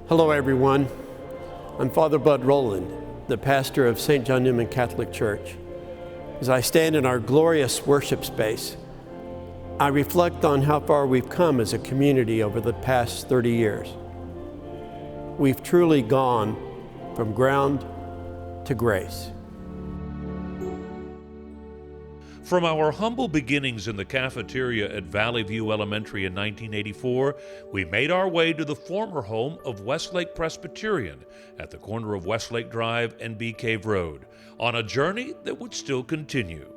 Hello everyone, I'm Father Bud Rowland, the pastor of St. John Neumann Catholic Church. As I stand in our glorious worship space, I reflect on how far we've come as a community over the past 30 years. We've truly gone from ground to grace. From our humble beginnings in the cafeteria at Valley View Elementary in 1984, we made our way to the former home of Westlake Presbyterian at the corner of Westlake Drive and Bee Cave Road, on a journey that would still continue.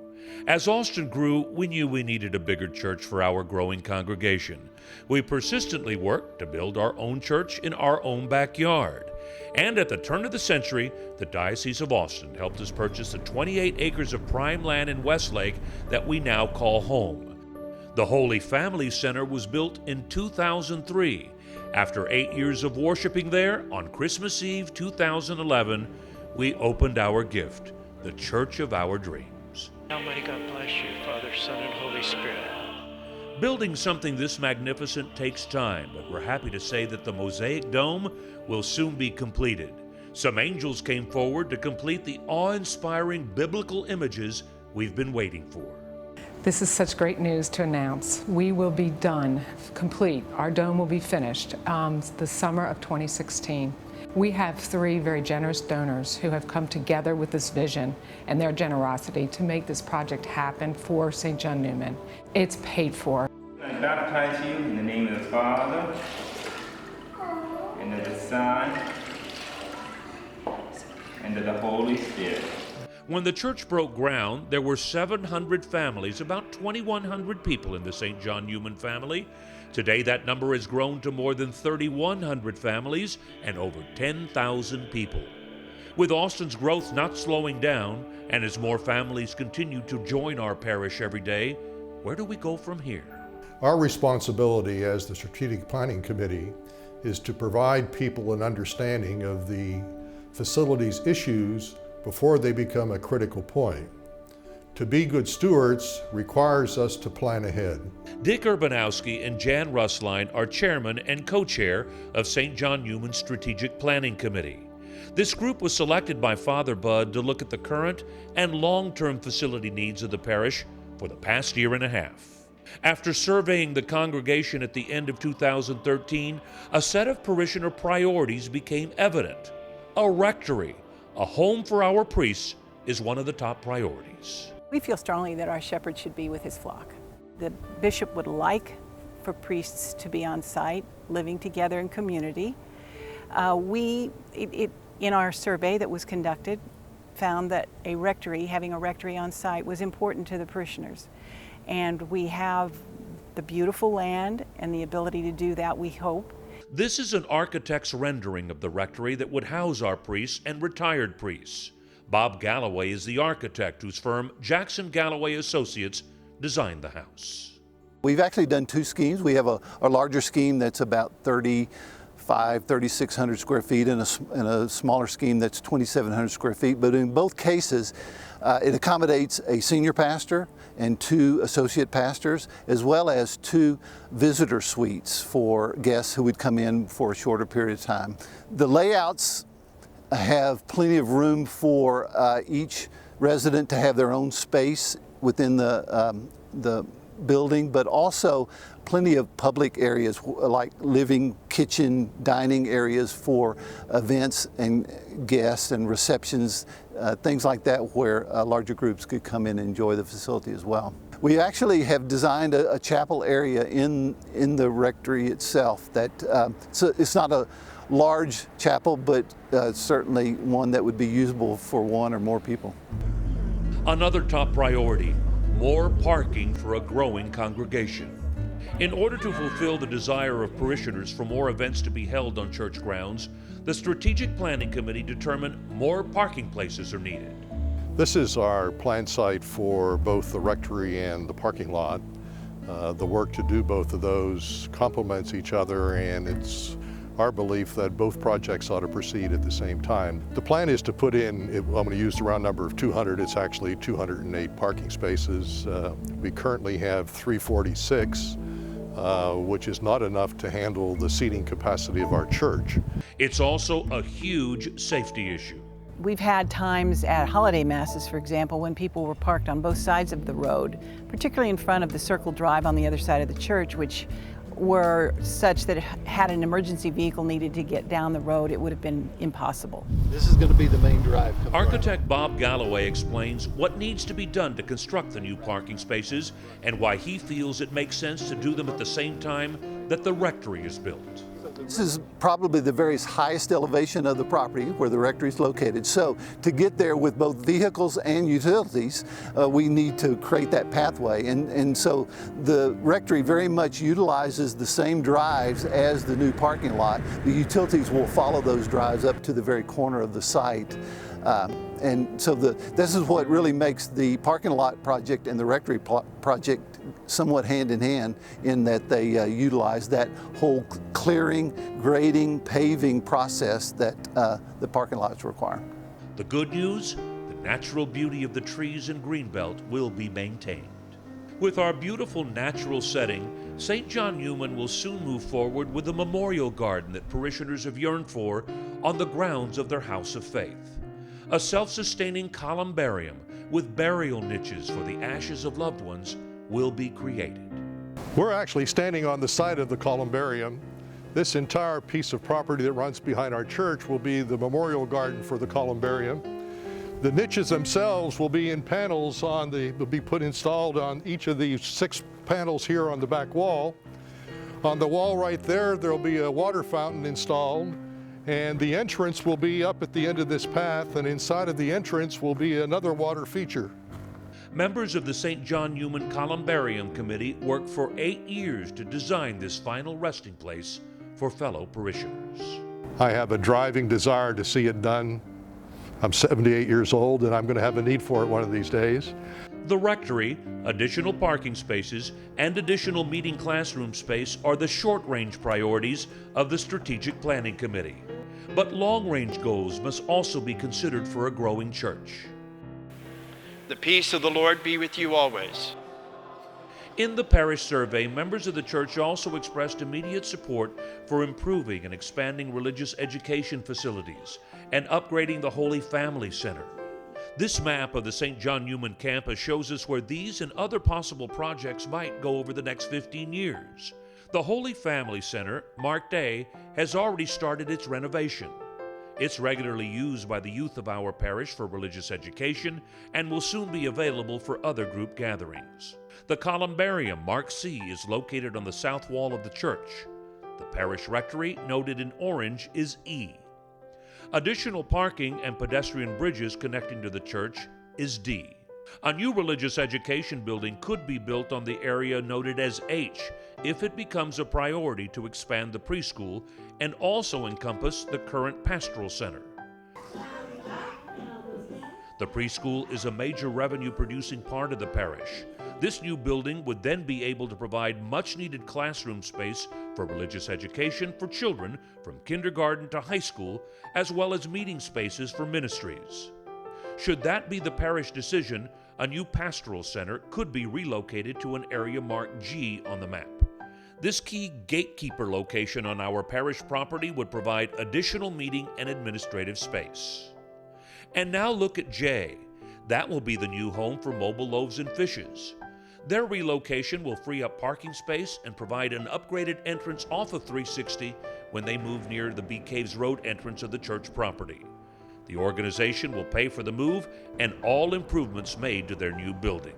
As Austin grew, we knew we needed a bigger church for our growing congregation. We persistently worked to build our own church in our own backyard. And at the turn of the century, the Diocese of Austin helped us purchase the 28 acres of prime land in Westlake that we now call home. The Holy Family Center was built in 2003. After 8 years of worshiping there, on Christmas Eve 2011, we opened our gift, the Church of Our Dreams. Almighty God bless you, Father, Son, and Holy Spirit. Building something this magnificent takes time, but we're happy to say that the mosaic dome will soon be completed. Some angels came forward to complete the awe-inspiring biblical images we've been waiting for. This is such great news to announce. We will be done, complete. Our dome will be finished the summer of 2016. We have 3 very generous donors who have come together with this vision and their generosity to make this project happen for St. John Neumann. It's paid for. I baptize you in the name of the Father, and of the Son, and of the Holy Spirit. When the church broke ground, there were 700 families, about 2,100 people in the St. John Neumann family. Today, that number has grown to more than 3,100 families and over 10,000 people. With Austin's growth not slowing down, and as more families continue to join our parish every day, where do we go from here? Our responsibility as the Strategic Planning Committee is to provide people an understanding of the facility's issues before they become a critical point. To be good stewards requires us to plan ahead. Dick Urbanowski and Jan Russline are chairman and co-chair of St. John Neumann Strategic Planning Committee. This group was selected by Father Bud to look at the current and long-term facility needs of the parish for the past year and a half. After surveying the congregation at the end of 2013, a set of parishioner priorities became evident. A rectory, a home for our priests, is one of the top priorities. We feel strongly that our shepherd should be with his flock. The bishop would like for priests to be on site, living together in community. In our survey that was conducted, found that having a rectory on site was important to the parishioners. And we have the beautiful land and the ability to do that, we hope. This is an architect's rendering of the rectory that would house our priests and retired priests. Bob Galloway is the architect whose firm, Jackson Galloway Associates, designed the house. We've actually done 2 schemes. We have a larger scheme that's about 3,600 square feet and a smaller scheme that's 2,700 square feet. But in both cases, it accommodates a senior pastor and 2 associate pastors, as well as 2 visitor suites for guests who would come in for a shorter period of time. The layouts have plenty of room for each resident to have their own space within the building, but also plenty of public areas like living, kitchen, dining areas for events and guests and receptions, things like that, where larger groups could come in and enjoy the facility as well. We actually have designed a chapel area in the rectory itself so it's not a large chapel, but certainly one that would be usable for 1 or more people. Another top priority, more parking for a growing congregation. In order to fulfill the desire of parishioners for more events to be held on church grounds, the Strategic Planning Committee determined more parking places are needed. This is our planned site for both the rectory and the parking lot. The work to do both of those complements each other, and it's our belief that both projects ought to proceed at the same time. The plan is to put in, I'm going to use the round number of 200, it's actually 208 parking spaces. We currently have 346. which is not enough to handle the seating capacity of our church. It's also a huge safety issue. We've had times at holiday masses, for example, when people were parked on both sides of the road, particularly in front of the Circle Drive on the other side of the church, which were such that had an emergency vehicle needed to get down the road, it would have been impossible. This is going to be the main drive. Architect Bob Galloway explains what needs to be done to construct the new parking spaces and why he feels it makes sense to do them at the same time that the rectory is built. This is probably the very highest elevation of the property where the rectory is located. So to get there with both vehicles and utilities, we need to create that pathway. And so the rectory very much utilizes the same drives as the new parking lot. The utilities will follow those drives up to the very corner of the site. And so this is what really makes the parking lot project and the rectory project somewhat hand in hand, in that they utilize that whole clearing, grading, paving process that the parking lots require. The good news, the natural beauty of the trees and greenbelt will be maintained. With our beautiful natural setting, St. John Neumann will soon move forward with a memorial garden that parishioners have yearned for on the grounds of their house of faith. A self-sustaining columbarium with burial niches for the ashes of loved ones will be created. We're actually standing on the site of the columbarium. This entire piece of property that runs behind our church will be the memorial garden for the columbarium. The niches themselves will be in panels will be installed on each of these 6 panels here on the back wall. On the wall right there, there'll be a water fountain installed, and the entrance will be up at the end of this path, and inside of the entrance will be another water feature. Members of the St. John Neumann Columbarium Committee worked for 8 years to design this final resting place for fellow parishioners. I have a driving desire to see it done. I'm 78 years old, and I'm going to have a need for it one of these days. The rectory, additional parking spaces, and additional meeting classroom space are the short-range priorities of the Strategic Planning Committee. But long-range goals must also be considered for a growing church. The peace of the Lord be with you always. In the parish survey, members of the church also expressed immediate support for improving and expanding religious education facilities and upgrading the Holy Family Center. This map of the St. John Neumann campus shows us where these and other possible projects might go over the next 15 years. The Holy Family Center, marked A, has already started its renovation. It's regularly used by the youth of our parish for religious education and will soon be available for other group gatherings. The columbarium, marked C, is located on the south wall of the church. The parish rectory, noted in orange, is E. Additional parking and pedestrian bridges connecting to the church is D. A new religious education building could be built on the area noted as H if it becomes a priority to expand the preschool and also encompass the current pastoral center. The preschool is a major revenue-producing part of the parish. This new building would then be able to provide much-needed classroom space for religious education for children from kindergarten to high school, as well as meeting spaces for ministries. Should that be the parish decision, a new pastoral center could be relocated to an area marked G on the map. This key gatekeeper location on our parish property would provide additional meeting and administrative space. And now look at J. That will be the new home for Mobile Loaves and Fishes. Their relocation will free up parking space and provide an upgraded entrance off of 360 when they move near the Bee Caves Road entrance of the church property. The organization will pay for the move and all improvements made to their new building.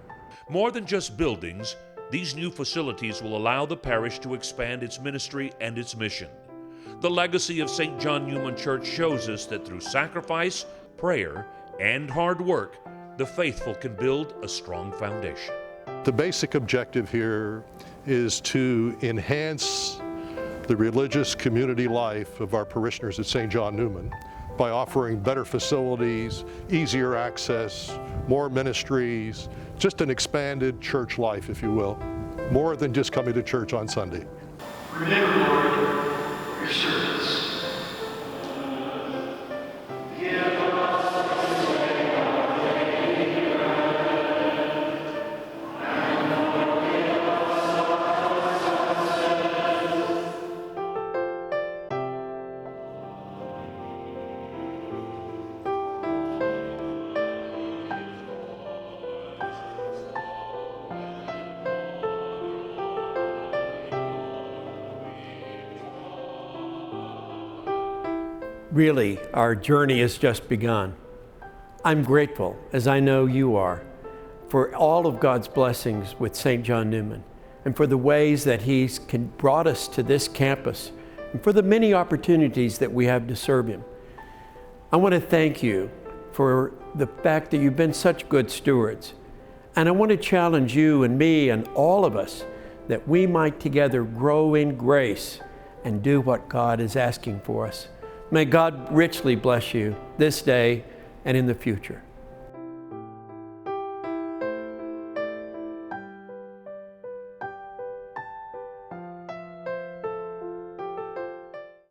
More than just buildings, these new facilities will allow the parish to expand its ministry and its mission. The legacy of St. John Neumann Church shows us that through sacrifice, prayer, and hard work, the faithful can build a strong foundation. The basic objective here is to enhance the religious community life of our parishioners at St. John Neumann by offering better facilities, easier access, more ministries, just an expanded church life, if you will, more than just coming to church on Sunday. Remember, Lord, your servants. Really, our journey has just begun. I'm grateful, as I know you are, for all of God's blessings with St. John Neumann, and for the ways that He's brought us to this campus, and for the many opportunities that we have to serve Him. I want to thank you for the fact that you've been such good stewards. And I want to challenge you and me and all of us that we might together grow in grace and do what God is asking for us. May God richly bless you this day and in the future.